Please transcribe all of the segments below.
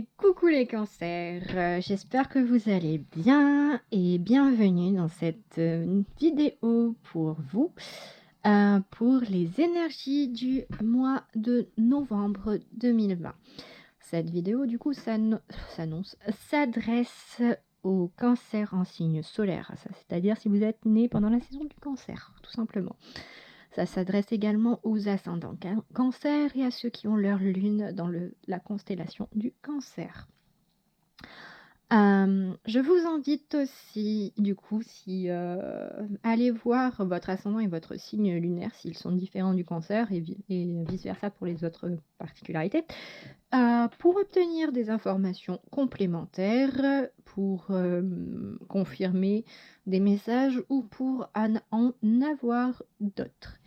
Et coucou les cancers, j'espère que vous allez bien et bienvenue dans cette vidéo pour vous, pour les énergies du mois de novembre 2020. Cette vidéo du coup s'adresse aux cancers en signe solaire, c'est-à-dire si vous êtes né pendant la saison du cancer, tout simplement. Ça s'adresse également aux ascendants cancer et à ceux qui ont leur lune dans la constellation du cancer. Je vous invite aussi, du coup, allez voir votre ascendant et votre signe lunaire s'ils sont différents du cancer et vice-versa pour les autres particularités, pour obtenir des informations complémentaires, pour confirmer des messages ou pour en avoir d'autres.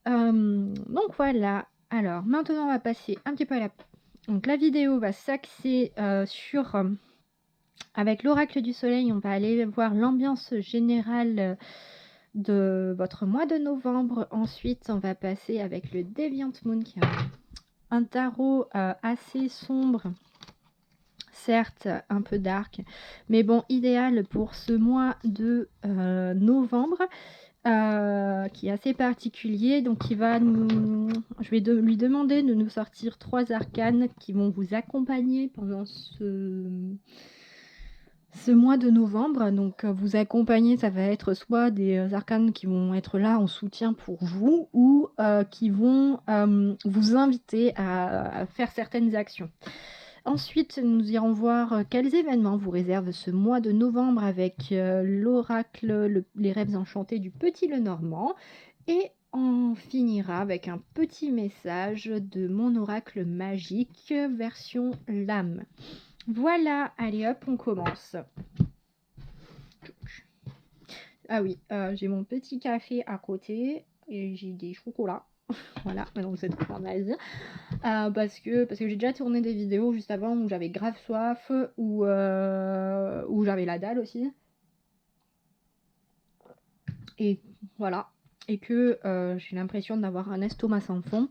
Donc voilà, alors maintenant on va passer un petit peu Donc la vidéo va s'axer sur... avec l'oracle du soleil, on va aller voir l'ambiance générale de votre mois de novembre. Ensuite, on va passer avec le Deviant Moon, qui est un tarot assez sombre, certes un peu dark, mais bon, idéal pour ce mois de novembre. Qui est assez particulier, donc je vais lui demander de nous sortir 3 arcanes qui vont vous accompagner pendant ce mois de novembre. Donc vous accompagner, ça va être soit des arcanes qui vont être là en soutien pour vous, ou qui vont vous inviter à faire certaines actions. Ensuite, nous irons voir quels événements vous réservent ce mois de novembre avec l'oracle, les rêves enchantés du Petit Lenormand. Et on finira avec un petit message de mon oracle magique version lame. Voilà, allez hop, on commence. Ah oui, j'ai mon petit café à côté et j'ai des chocolats. Voilà, maintenant vous êtes en Asie. Parce que j'ai déjà tourné des vidéos juste avant où j'avais grave soif, où j'avais la dalle aussi. Et voilà. Et que j'ai l'impression d'avoir un estomac sans fond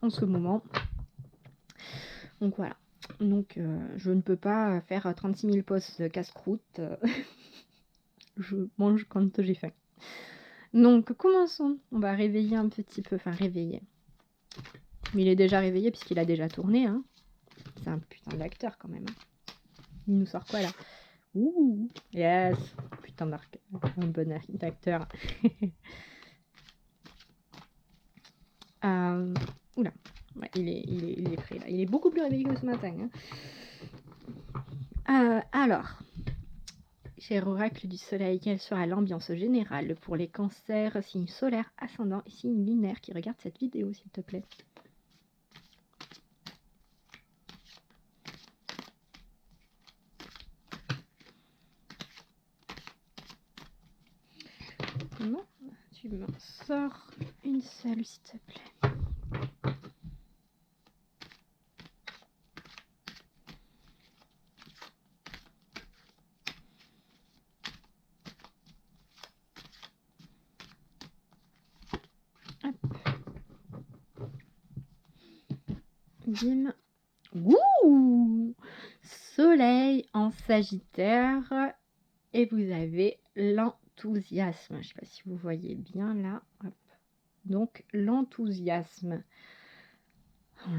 en ce moment. Donc voilà. Donc je ne peux pas faire 36 000 postes casse-croûte. Je mange quand j'ai faim. Donc commençons. On va réveiller un petit peu. Enfin réveiller. Mais il est déjà réveillé puisqu'il a déjà tourné. Hein. C'est un putain d'acteur quand même. Hein. Il nous sort quoi là? Ouh, yes. Putain un bon acteur. Oula. Ouais, il est prêt là. Il est beaucoup plus réveillé que ce matin. Hein. Alors, cher oracle du soleil, quelle sera l'ambiance générale pour les cancers, signes solaires, ascendants et signes lunaires qui regardent cette vidéo, s'il te plaît? Non, tu m'en sors une seule, s'il te plaît. Bim. Ouh, soleil en Sagittaire et vous avez l'enthousiasme. Je ne sais pas si vous voyez bien là. Hop. Donc l'enthousiasme.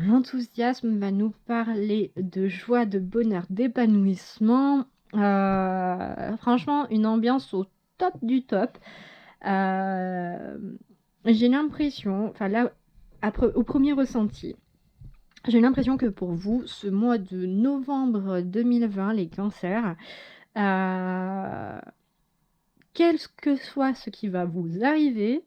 L'enthousiasme va nous parler de joie, de bonheur, d'épanouissement. Franchement, une ambiance au top du top. J'ai l'impression, enfin là, après, au premier ressenti, j'ai l'impression que pour vous, ce mois de novembre 2020, les cancers, quel que soit ce qui va vous arriver,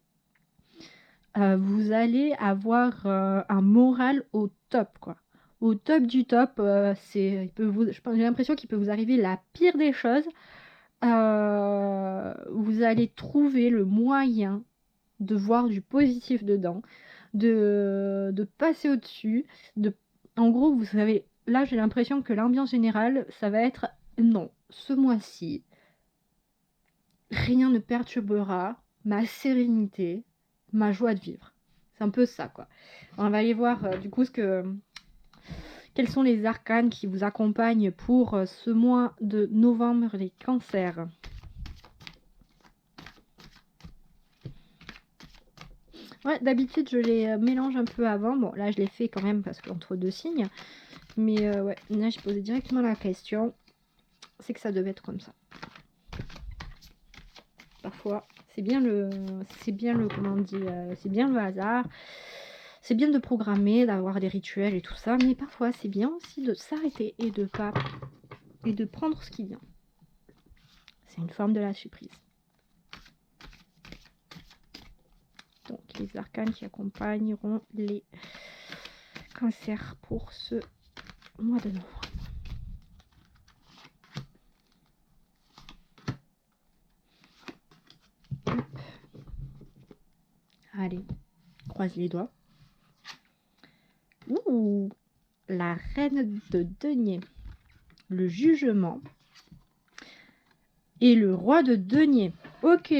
vous allez avoir un moral au top, quoi. Au top du top, j'ai l'impression qu'il peut vous arriver la pire des choses. Vous allez trouver le moyen de voir du positif dedans, de passer au-dessus. En gros, vous savez, là j'ai l'impression que l'ambiance générale, ça va être non, ce mois-ci, rien ne perturbera ma sérénité, ma joie de vivre. C'est un peu ça, quoi. On va aller voir du coup Quels sont les arcanes qui vous accompagnent pour ce mois de novembre, les cancers? Ouais, d'habitude, je les mélange un peu avant. Bon, là, je l'ai fait quand même parce qu'entre deux signes. Mais ouais, là, j'ai posé directement la question. C'est que ça devait être comme ça. Parfois, c'est bien le comment on dit, c'est bien le hasard. C'est bien de programmer, d'avoir des rituels et tout ça, mais parfois c'est bien aussi de s'arrêter et de prendre ce qui vient. C'est une forme de la surprise. Donc les arcanes qui accompagneront les cancers pour ce mois de novembre. Hop. Allez, croise les doigts. Ouh, la reine de denier, le jugement et le roi de denier. Ok,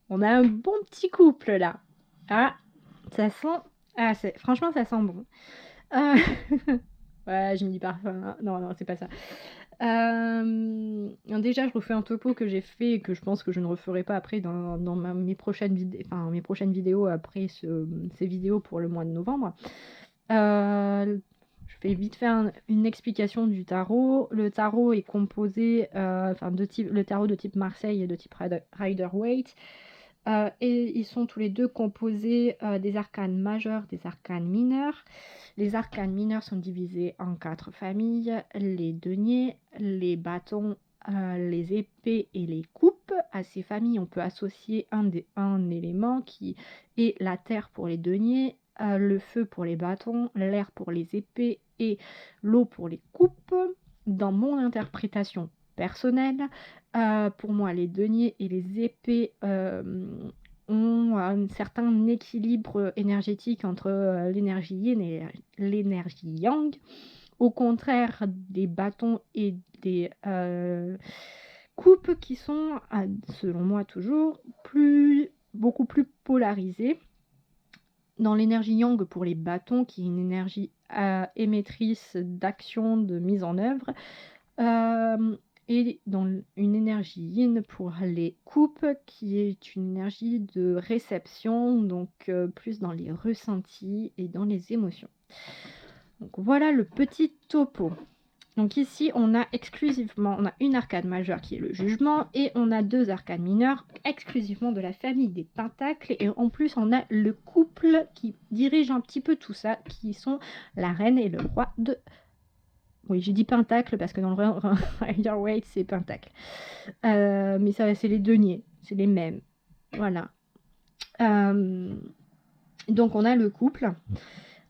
on a un bon petit couple là. Ah, ça sent... Ah, franchement, ça sent bon. Ouais, je me dis parfois... Non, non, c'est pas ça. Déjà, je refais un topo que j'ai fait et que je pense que je ne referai pas après dans mes prochaines vidéos après ces vidéos pour le mois de novembre. Je vais vite faire une explication du tarot. Le tarot est composé, le tarot de type Marseille et de type Rider-Waite. Et ils sont tous les deux composés des arcanes majeurs, des arcanes mineurs. Les arcanes mineurs sont divisés en 4 familles: les deniers, les bâtons, les épées et les coupes. À ces familles, on peut associer un élément qui est la terre pour les deniers, le feu pour les bâtons, l'air pour les épées et l'eau pour les coupes. Dans mon interprétation personnelle, pour moi, les deniers et les épées ont un certain équilibre énergétique entre l'énergie yin et l'énergie yang. Au contraire des bâtons et des coupes qui sont, selon moi toujours, beaucoup plus polarisées. Dans l'énergie yang pour les bâtons, qui est une énergie émettrice d'action, de mise en œuvre, et dans une énergie yin pour les coupes, qui est une énergie de réception, donc plus dans les ressentis et dans les émotions. Donc voilà le petit topo. Donc ici, on a une arcane majeure qui est le jugement, et on a 2 arcanes mineures exclusivement de la famille des pentacles, et en plus on a le couple qui dirige un petit peu tout ça, qui sont la reine et le roi de... Oui, j'ai dit pentacle parce que dans le Rider-Waite, c'est pentacle. Mais ça, c'est les deniers, c'est les mêmes. Voilà. Donc on a le couple.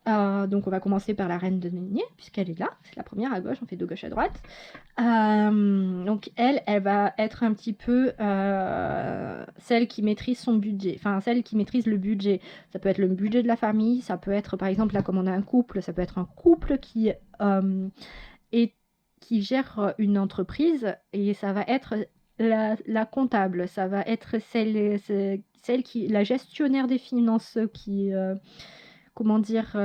Donc on va commencer par la reine de denier, puisqu'elle est là. C'est la première à gauche, on fait de gauche à droite. Donc elle va être un petit peu celle qui maîtrise son budget, enfin celle qui maîtrise le budget. Ça peut être le budget de la famille, ça peut être par exemple là comme on a un couple, ça peut être un couple qui gère une entreprise, et ça va être la comptable, ça va être celle qui, la gestionnaire des finances, qui comment dire,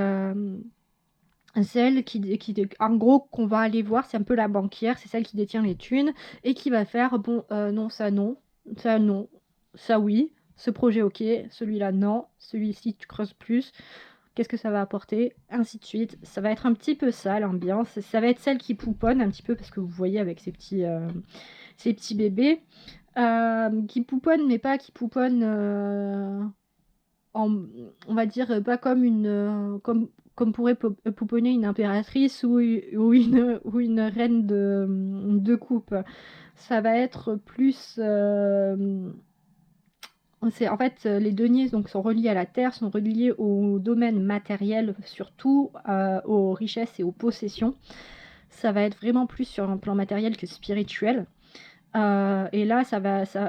celle qui en gros qu'on va aller voir, c'est un peu la banquière, c'est celle qui détient les thunes et qui va faire bon, non, ça non, ça oui, ce projet ok, celui-là non, celui-ci tu creuses plus, qu'est-ce que ça va apporter, ainsi de suite. Ça va être un petit peu ça l'ambiance. Ça va être celle qui pouponne un petit peu, parce que vous voyez avec ces petits bébés qui pouponnent, mais pas qui pouponnent on va dire pas comme comme pourrait pouponner une impératrice ou une reine de coupe. Ça va être plus en fait, les deniers donc, sont reliés à la terre, sont reliés au domaine matériel, surtout aux richesses et aux possessions. Ça va être vraiment plus sur un plan matériel que spirituel. Et là,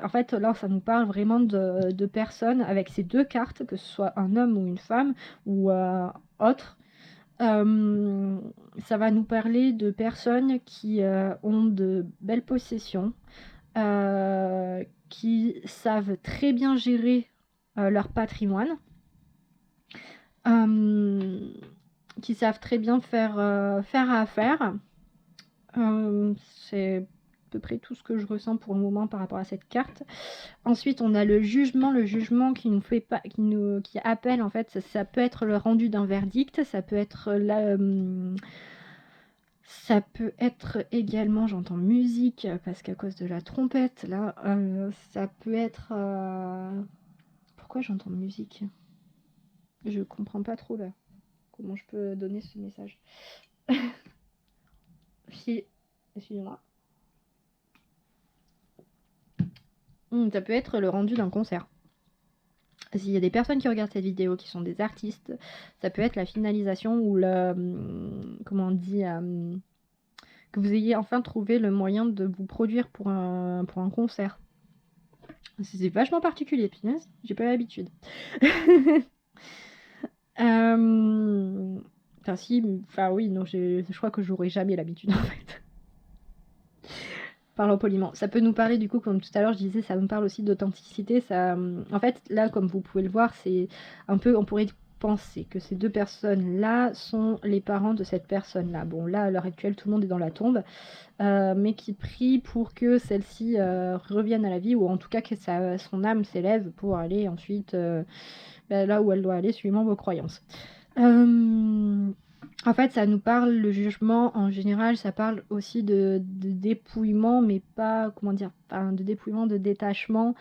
en fait, là, ça nous parle vraiment de personnes avec ces 2 cartes, que ce soit un homme ou une femme, ou autre. Ça va nous parler de personnes qui ont de belles possessions, qui savent très bien gérer leur patrimoine, qui savent très bien faire affaire. C'est à peu près tout ce que je ressens pour le moment par rapport à cette carte. Ensuite, on a le jugement qui nous fait pas, qui appelle en fait. Ça peut être le rendu d'un verdict, ça peut être ça peut être également, j'entends musique parce qu'à cause de la trompette là, ça peut être. Pourquoi j'entends musique? Je comprends pas trop là. Comment je peux donner ce message? Si, excusez-moi. Ça peut être le rendu d'un concert. S'il y a des personnes qui regardent cette vidéo qui sont des artistes, ça peut être la finalisation ou le... comment on dit que vous ayez enfin trouvé le moyen de vous produire pour un concert. C'est vachement particulier, punaise, j'ai pas l'habitude. Enfin si, enfin oui, non, je crois que j'aurai jamais l'habitude en fait. Parlant poliment. Ça peut nous parler du coup, comme tout à l'heure je disais, ça me parle aussi d'authenticité. Ça, en fait, là, comme vous pouvez le voir, c'est un peu, on pourrait penser que ces deux personnes-là sont les parents de cette personne-là. Bon, là, à l'heure actuelle, tout le monde est dans la tombe, mais qui prie pour que celle-ci revienne à la vie, ou en tout cas que son âme s'élève pour aller ensuite là où elle doit aller, suivant vos croyances. En fait, ça nous parle, le jugement en général, ça parle aussi de dépouillement, mais pas, comment dire, enfin, de dépouillement, de détachement,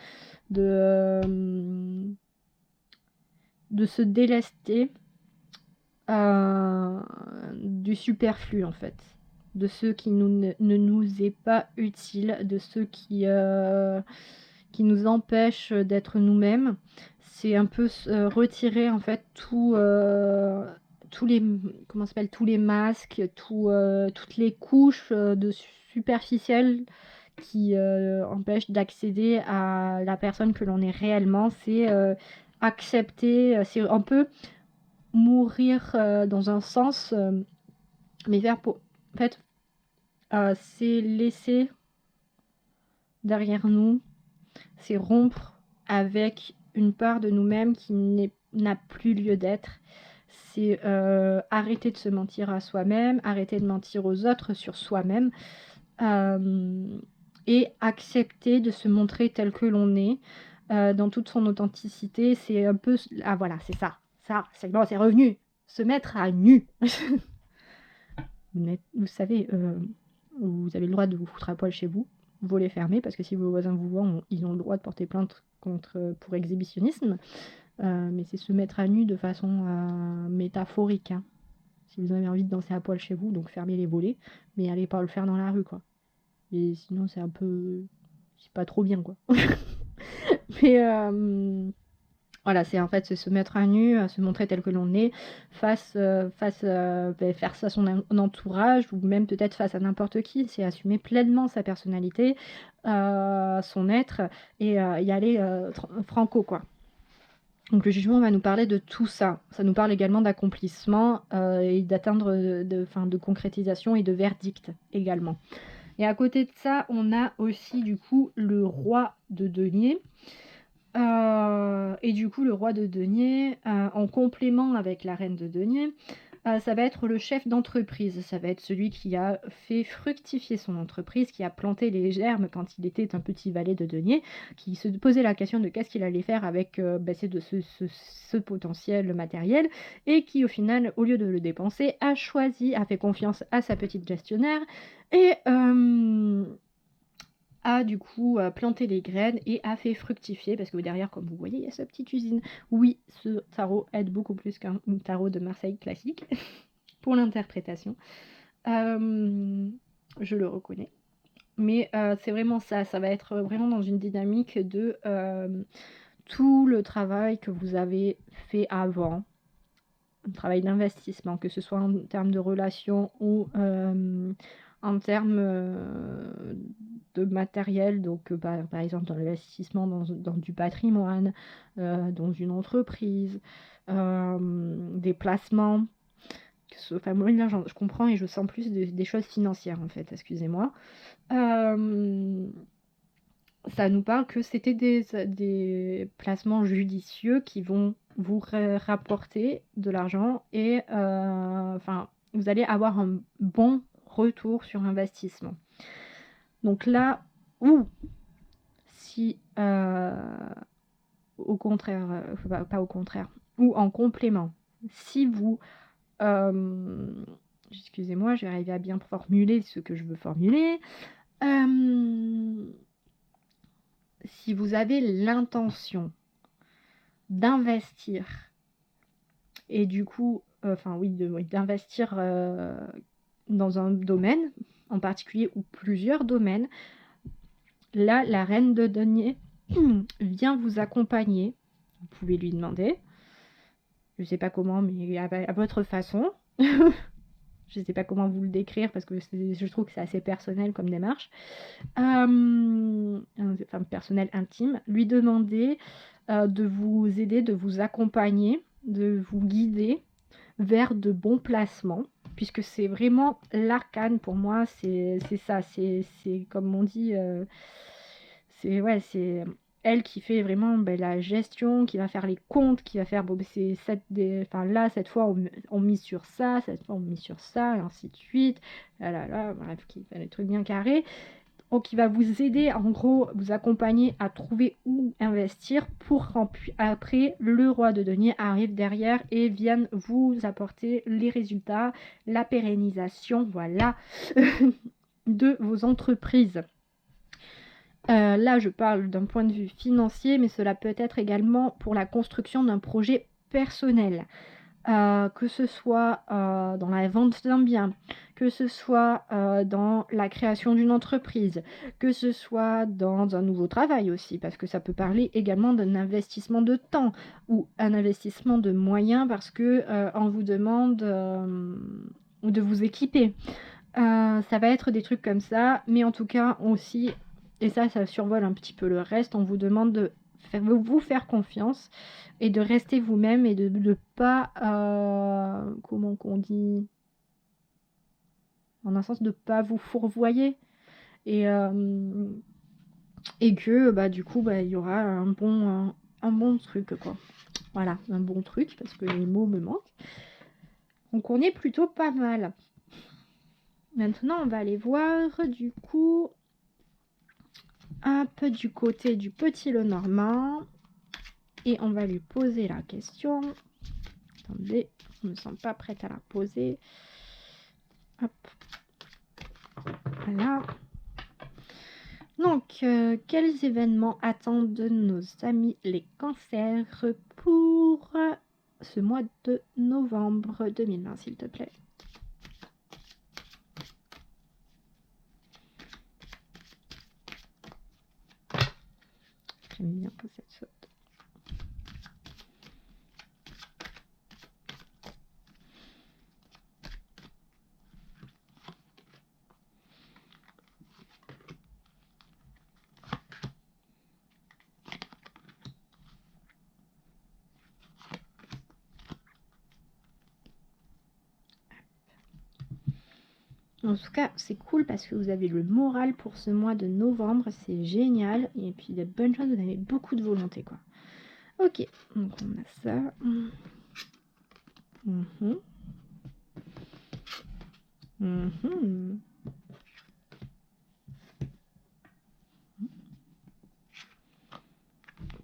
de se délester du superflu, en fait. De ceux qui ne nous est pas utile, de ceux qui nous empêchent d'être nous-mêmes. C'est un peu retirer, en fait, tous les, comment ça s'appelle, tous les masques, toutes les couches de superficielles qui empêchent d'accéder à la personne que l'on est réellement. C'est accepter, c'est un peu mourir dans un sens, mais faire pour... En fait, c'est laisser derrière nous, c'est rompre avec une part de nous-mêmes qui n'a plus lieu d'être. C'est arrêter de se mentir à soi-même, arrêter de mentir aux autres sur soi-même, et accepter de se montrer tel que l'on est, dans toute son authenticité. C'est un peu... Ah voilà, c'est ça. Ça, c'est bon, c'est revenu. Se mettre à nu. Vous savez, vous avez le droit de vous foutre à poil chez vous, voler fermé, parce que si vos voisins vous voient, ils ont le droit de porter plainte pour exhibitionnisme. Mais c'est se mettre à nu de façon métaphorique. Hein. Si vous avez envie de danser à poil chez vous, donc fermez les volets, mais allez pas le faire dans la rue, quoi. Et sinon, c'est un peu... C'est pas trop bien, quoi. Mais voilà, c'est en fait se mettre à nu, se montrer tel que l'on est, faire ça à son entourage, ou même peut-être face à n'importe qui. C'est assumer pleinement sa personnalité, son être, et y aller franco, quoi. Donc le jugement va nous parler de tout ça. Ça nous parle également d'accomplissement et d'atteindre, de concrétisation et de verdict également. Et à côté de ça, on a aussi du coup le roi de denier. Et du coup, le roi de denier, en complément avec la reine de denier, ça va être le chef d'entreprise. Ça va être celui qui a fait fructifier son entreprise, qui a planté les germes quand il était un petit valet de denier, qui se posait la question de qu'est-ce qu'il allait faire avec ce potentiel matériel, et qui au final, au lieu de le dépenser, a fait confiance à sa petite gestionnaire, et a du coup planté les graines et a fait fructifier, parce que derrière, comme vous voyez, il y a sa petite usine. Oui, ce tarot aide beaucoup plus qu'un tarot de Marseille classique pour l'interprétation. Je le reconnais. Mais c'est vraiment ça va être vraiment dans une dynamique de tout le travail que vous avez fait avant, un travail d'investissement, que ce soit en termes de relations ou en termes de matériel, donc par exemple dans l'investissement dans du patrimoine, dans une entreprise, des placements. Enfin, moi là, je comprends et je sens plus des choses financières en fait, excusez-moi. ça nous parle que c'était des placements judicieux qui vont vous rapporter de l'argent et enfin, vous allez avoir un bon retour sur investissement. Donc là où si au contraire, pas au contraire, ou en complément, si vous excusez-moi, je vais arriver à bien formuler ce que je veux formuler. Si vous avez l'intention d'investir et du coup, d'investir dans un domaine en particulier ou plusieurs domaines, là, la reine de denier vient vous accompagner. Vous pouvez lui demander, je ne sais pas comment, mais à votre façon. Je ne sais pas comment vous le décrire parce que je trouve que c'est assez personnel comme démarche. Enfin, personnel, intime. Lui demander de vous aider, de vous accompagner, de vous guider vers de bons placements. Puisque c'est vraiment l'arcane pour moi, c'est ça. C'est comme on dit, c'est elle qui fait vraiment la gestion, qui va faire les comptes, qui va faire cette fois on mise sur ça, cette fois on mise sur ça, et ainsi de suite. Bref, qui fait des trucs bien carrés. Donc qui va vous aider, en gros, vous accompagner à trouver où investir pour après le roi de denier arrive derrière et vienne vous apporter les résultats, la pérennisation, voilà, de vos entreprises. Là, je parle d'un point de vue financier, mais cela peut être également pour la construction d'un projet personnel. Que ce soit dans la vente d'un bien, que ce soit dans la création d'une entreprise, que ce soit dans un nouveau travail aussi, parce que ça peut parler également d'un investissement de temps ou un investissement de moyens parce que on vous demande de vous équiper. Ça va être des trucs comme ça, mais en tout cas aussi, et ça survole un petit peu le reste, on vous demande de vous faire confiance et de rester vous-même et de ne pas, comment qu'on dit, en un sens de pas vous fourvoyer et que du coup il y aura un bon truc quoi. Voilà, un bon truc parce que les mots me manquent. Donc on est plutôt pas mal. Maintenant on va aller voir du coup un peu du côté du petit Lenormand et on va lui poser la question. Attendez, je ne me sens pas prête à la poser. Hop. Voilà. Donc, quels événements attendent nos amis les cancers pour ce mois de novembre 2020, s'il te plaît? J'aime bien quand ça saute. En tout cas, c'est cool parce que vous avez le moral pour ce mois de novembre, c'est génial. Et puis, de bonnes choses, vous avez beaucoup de volonté, quoi. Ok, donc on a ça.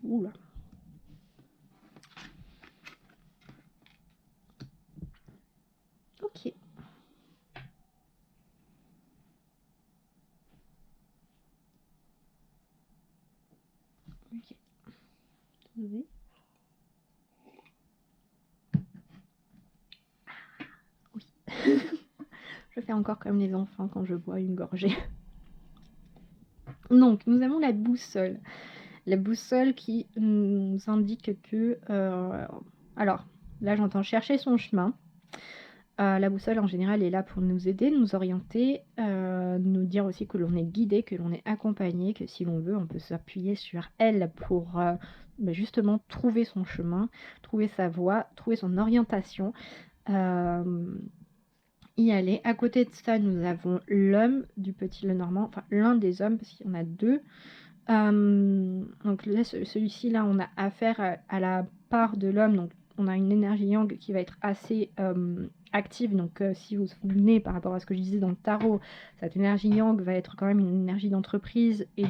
Oula. Ok. Ok. Oui. Oui. Je fais encore comme les enfants quand je bois une gorgée. Donc, nous avons la boussole. La boussole qui nous indique que... alors, là, j'entends chercher son chemin. La boussole, en général, est là pour nous aider, nous orienter, nous dire aussi que l'on est guidé, que l'on est accompagné, que si l'on veut, on peut s'appuyer sur elle pour justement trouver son chemin, trouver sa voie, trouver son orientation. Y aller. À côté de ça, nous avons l'homme du petit Lenormand, enfin l'un des hommes, parce qu'il y en a deux. Donc là, celui-ci, là, on a affaire à la part de l'homme. Donc on a une énergie yang qui va être assez active. Donc si vous vous souvenez par rapport à ce que je disais dans le tarot, cette énergie yang va être quand même une énergie d'entreprise et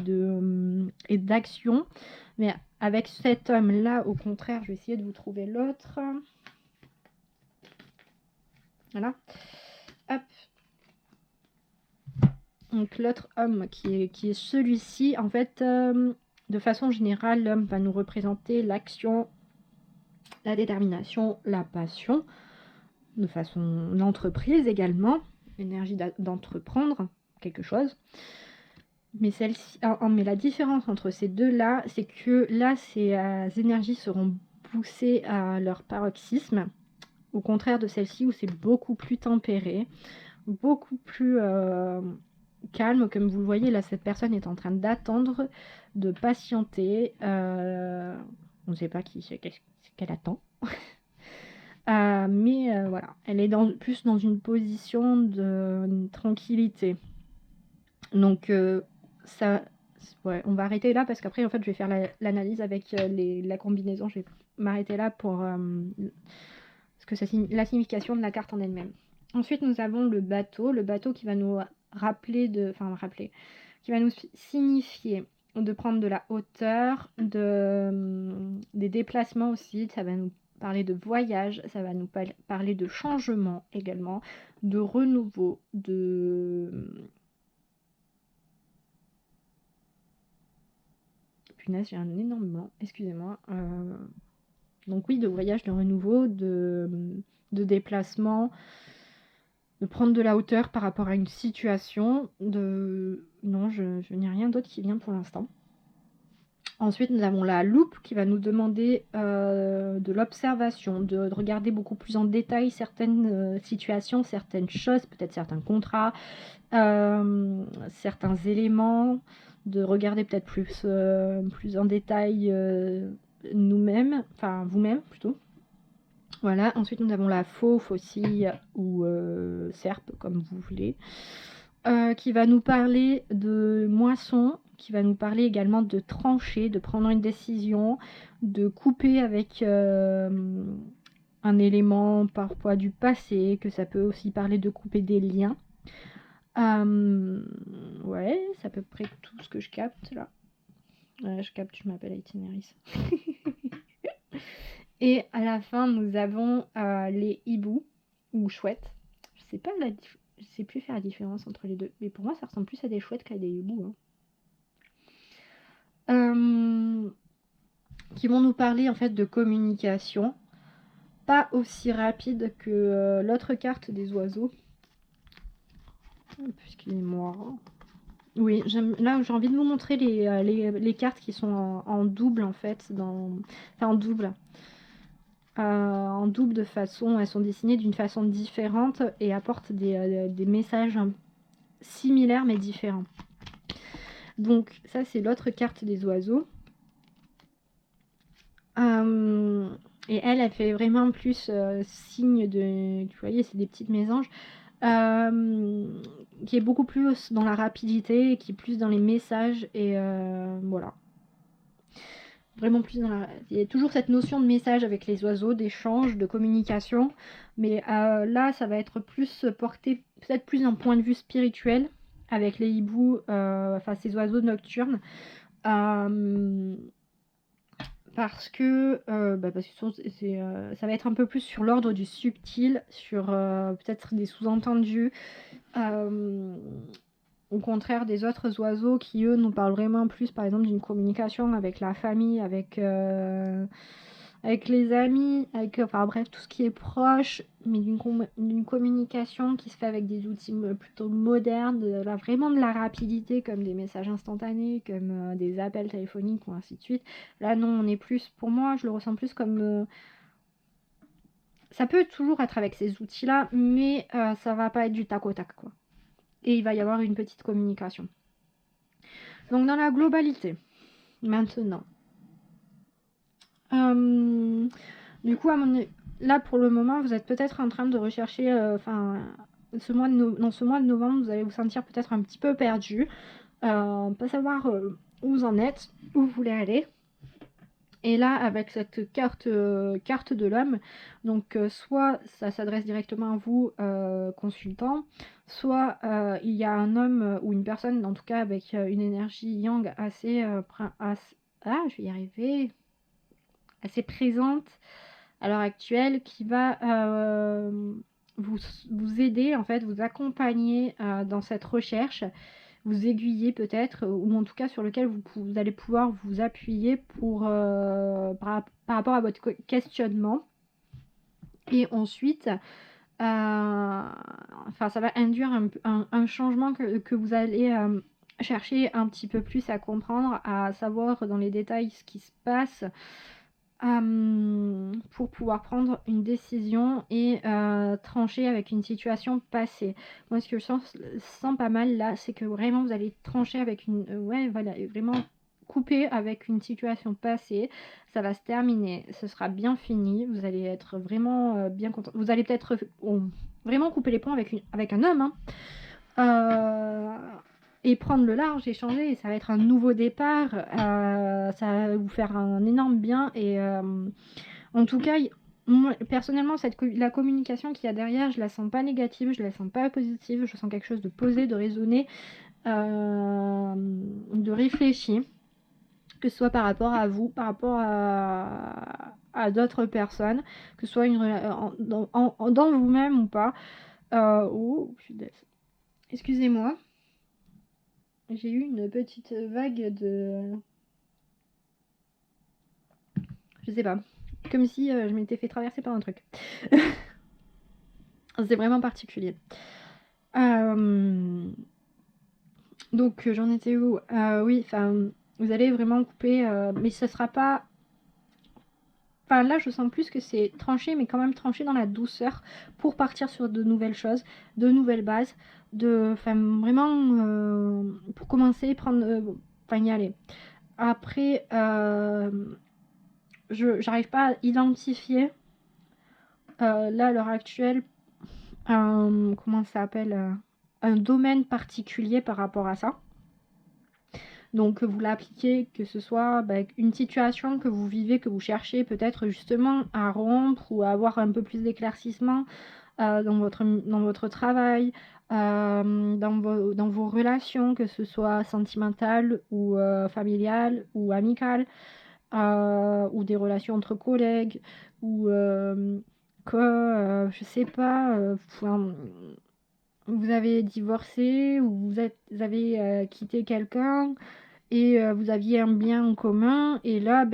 d'action. Mais avec cet homme-là, au contraire, je vais essayer de vous trouver l'autre. Voilà. Hop. Donc l'autre homme qui est celui-ci, en fait, de façon générale, l'homme va nous représenter l'action, la détermination, la passion, de façon d'entreprise également, l'énergie d'entreprendre quelque chose. Mais mais la différence entre ces deux-là, c'est que là, ces énergies seront poussées à leur paroxysme, au contraire de celle-ci où c'est beaucoup plus tempéré, beaucoup plus calme. Comme vous le voyez, là, cette personne est en train d'attendre, de patienter. On ne sait pas qu'est-ce qu'elle attend. Mais voilà, elle est plus dans une position de tranquillité. Donc, ouais, on va arrêter là parce qu'après, en fait, je vais faire l'analyse avec la combinaison. Je vais m'arrêter là pour parce que la signification de la carte en elle-même. Ensuite, nous avons le bateau qui va nous qui va nous signifier de prendre de la hauteur, des déplacements aussi. Ça va nous parler de voyage, ça va nous parler de changement également, de renouveau, Punaise, j'ai un énorme blanc, excusez-moi. Donc oui, de voyage, de renouveau, de déplacement, de prendre de la hauteur par rapport à une situation. Non, je n'ai rien d'autre qui vient pour l'instant. Ensuite, nous avons la loupe qui va nous demander de l'observation, de regarder beaucoup plus en détail certaines situations, certaines choses, peut-être certains contrats, certains éléments, de regarder peut-être plus en détail nous-mêmes, enfin vous-même plutôt. Voilà, ensuite nous avons la faucille ou serpe, comme vous voulez, qui va nous parler de moisson, qui va nous parler également de trancher, de prendre une décision, de couper avec un élément parfois du passé, que ça peut aussi parler de couper des liens. Ouais, c'est à peu près tout ce que je capte là. Je capte, je m'appelle Itinéris. Et à la fin, nous avons les hiboux ou chouettes. Je sais plus faire la différence entre les deux. Mais pour moi, ça ressemble plus à des chouettes qu'à des hiboux. Qui vont nous parler en fait de communication. Pas aussi rapide que l'autre carte des oiseaux. Excusez-moi. Oui, là j'ai envie de vous montrer les cartes qui sont en double en fait. Enfin, en double. En double de façon, elles sont dessinées d'une façon différente et apportent des messages similaires mais différents. Donc ça c'est l'autre carte des oiseaux. Et elle fait vraiment plus signe de... Vous voyez, c'est des petites mésanges. Qui est beaucoup plus dans la rapidité, qui est plus dans les messages. Et voilà. Vraiment plus dans la... Il y a toujours cette notion de message avec les oiseaux, d'échange, de communication. Mais là, ça va être plus porté, peut-être plus d'un point de vue spirituel, avec les hiboux, enfin ces oiseaux nocturnes. Parce que ça va être un peu plus sur l'ordre du subtil, sur peut-être des sous-entendus, au contraire des autres oiseaux qui, eux, nous parlent vraiment plus, par exemple, d'une communication avec la famille, avec les amis, enfin bref, tout ce qui est proche, mais d'une communication qui se fait avec des outils plutôt modernes, vraiment de la rapidité, comme des messages instantanés, comme des appels téléphoniques ou ainsi de suite. Là, non, on est plus, pour moi, je le ressens plus comme... ça peut toujours être avec ces outils-là, mais ça va pas être du tac au tac, quoi. Et il va y avoir une petite communication. Donc, dans la globalité, maintenant... du coup, là pour le moment, vous êtes peut-être en train de rechercher, dans ce mois de novembre, vous allez vous sentir peut-être un petit peu perdu, pas savoir où vous en êtes, où vous voulez aller. Et là, avec cette carte de l'homme, donc soit ça s'adresse directement à vous, consultant, soit il y a un homme ou une personne, en tout cas avec une énergie yang je vais y arriver, assez présente à l'heure actuelle, qui va vous, vous aider, en fait, vous accompagner dans cette recherche, vous aiguiller peut-être, ou en tout cas sur lequel vous allez pouvoir vous appuyer pour, par rapport à votre questionnement. Et ensuite, enfin, ça va induire un changement que vous allez chercher un petit peu plus à comprendre, à savoir dans les détails ce qui se passe, pour pouvoir prendre une décision et trancher avec une situation passée. Moi, ce que je sens pas mal là, c'est que vraiment vous allez trancher avec une... ouais, voilà, vraiment couper avec une situation passée. Ça va se terminer, ce sera bien fini, vous allez être vraiment bien content. Vous allez peut-être vraiment couper les ponts avec un homme, hein. Et prendre le large, échanger, et ça va être un nouveau départ, ça va vous faire un énorme bien, et en tout cas, moi, personnellement, la communication qu'il y a derrière, je la sens pas négative, je la sens pas positive, je sens quelque chose de posé, de raisonné, de réfléchi, que ce soit par rapport à vous, par rapport à d'autres personnes, que ce soit dans vous-même ou pas. Oh, excusez-moi. J'ai eu une petite vague de... Je sais pas. Comme si je m'étais fait traverser par un truc. C'est vraiment particulier. Donc j'en étais où? Oui, enfin, vous allez vraiment couper, mais ce sera pas... Enfin là, je sens plus que c'est tranché, mais quand même tranché dans la douceur pour partir sur de nouvelles choses, de nouvelles bases, enfin vraiment pour commencer, enfin y aller. Après, j'arrive pas à identifier là à l'heure actuelle comment ça s'appelle, un domaine particulier par rapport à ça. Donc vous l'appliquez, que ce soit une situation que vous vivez, que vous cherchez peut-être justement à rompre ou à avoir un peu plus d'éclaircissement dans votre travail, dans vos relations, que ce soit sentimentales ou familiales ou amicales, ou des relations entre collègues, ou je sais pas, vous avez divorcé, ou vous avez quitté quelqu'un, et vous aviez un bien en commun, et là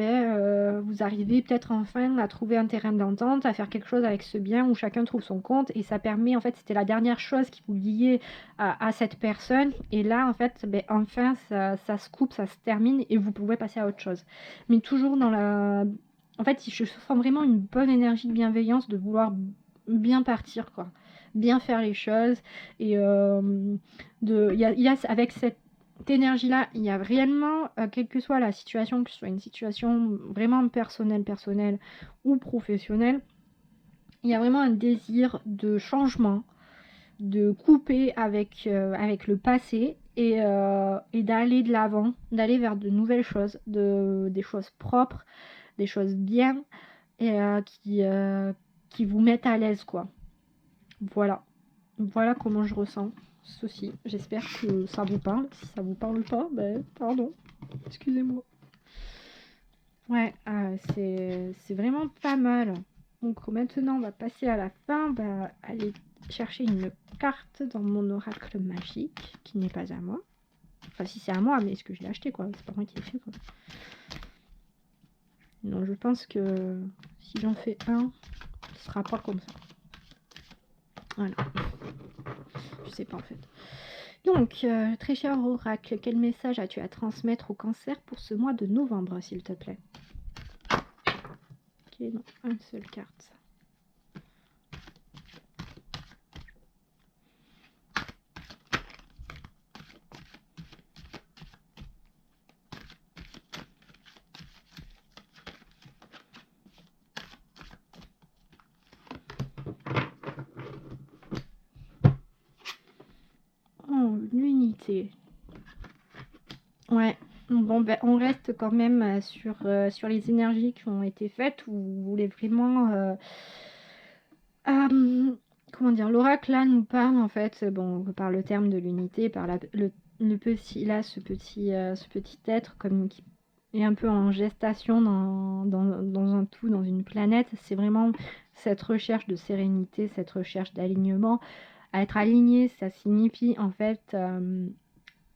vous arrivez peut-être enfin à trouver un terrain d'entente, à faire quelque chose avec ce bien où chacun trouve son compte, et ça permet, en fait, c'était la dernière chose qui vous liait à cette personne, et là en fait enfin ça se coupe, ça se termine, et vous pouvez passer à autre chose, mais toujours dans la... En fait, je sens vraiment une bonne énergie de bienveillance, de vouloir bien partir, quoi, bien faire les choses, et il y a avec cette énergie-là, il y a réellement, quelle que soit la situation, que ce soit une situation vraiment personnelle ou professionnelle, il y a vraiment un désir de changement, de couper avec le passé, et d'aller de l'avant, d'aller vers de nouvelles choses, des choses propres, des choses bien, et qui vous mettent à l'aise, quoi. Voilà comment je ressens ceci. J'espère que ça vous parle. Si ça vous parle pas, pardon. Excusez-moi. Ouais, c'est vraiment pas mal. Donc maintenant, on va passer à la fin. Aller chercher une carte dans mon oracle magique, qui n'est pas à moi. Enfin, si c'est à moi, mais est-ce que je l'ai acheté, quoi? C'est pas moi qui l'ai fait, quoi. Non, je pense que si j'en fais un, ce sera pas comme ça. Voilà. Je sais pas, en fait. Donc, très cher oracle, quel message as-tu à transmettre au cancer pour ce mois de novembre, s'il te plaît? Ok, non, une seule carte. Oh, l'unité. Ouais, Bon, ben, on reste quand même sur les énergies qui ont été faites, où vous voulez vraiment... comment dire, l'oracle là nous parle en fait, bon, par le terme de l'unité, par le petit, là, ce petit être comme qui est un peu en gestation dans un tout, dans une planète. C'est vraiment cette recherche de sérénité, cette recherche d'alignement. À être aligné, ça signifie en fait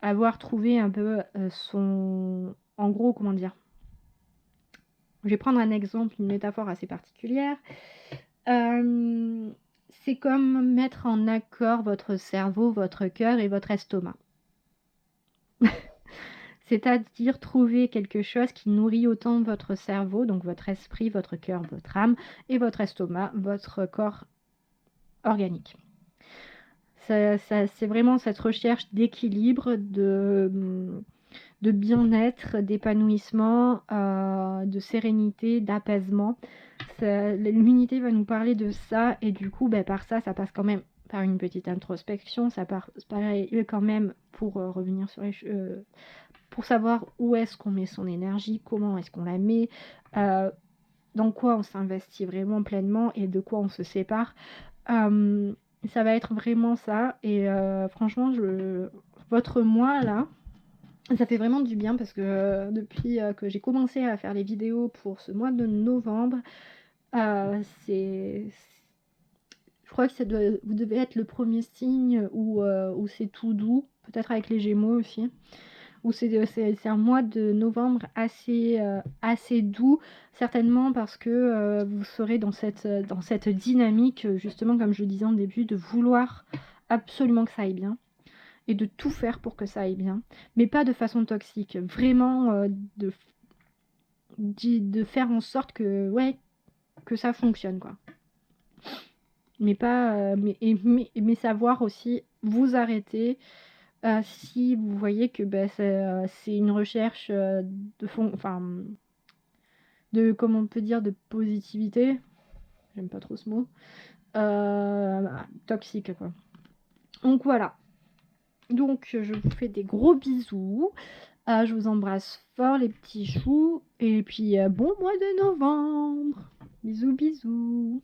avoir trouvé un peu son... En gros, comment dire, je vais prendre un exemple, une métaphore assez particulière. C'est comme mettre en accord votre cerveau, votre cœur et votre estomac. C'est-à-dire trouver quelque chose qui nourrit autant votre cerveau, donc votre esprit, votre cœur, votre âme, et votre estomac, votre corps organique. C'est vraiment cette recherche d'équilibre, de bien-être, d'épanouissement, de sérénité, d'apaisement. L'unité va nous parler de ça, et du coup, ben, par ça passe quand même par une petite introspection, ça passe quand même pour revenir sur pour savoir où est-ce qu'on met son énergie, comment est-ce qu'on la met, dans quoi on s'investit vraiment pleinement et de quoi on se sépare. Ça va être vraiment ça, et franchement, votre moi là, ça fait vraiment du bien parce que depuis que j'ai commencé à faire les vidéos pour ce mois de novembre, je crois que vous devez être le premier signe où c'est tout doux, peut-être avec les Gémeaux aussi, où c'est un mois de novembre assez doux, certainement parce que vous serez dans cette dynamique, justement, comme je le disais en début, de vouloir absolument que ça aille bien et de tout faire pour que ça aille bien, mais pas de façon toxique, vraiment de faire en sorte que, ouais, que ça fonctionne, quoi. Mais pas, mais savoir aussi vous arrêter si vous voyez que c'est une recherche de fond, enfin, comment on peut dire, de positivité, j'aime pas trop ce mot, toxique, quoi. Donc voilà. Donc je vous fais des gros bisous. Je vous embrasse fort les petits choux. Et puis bon mois de novembre. Bisous bisous.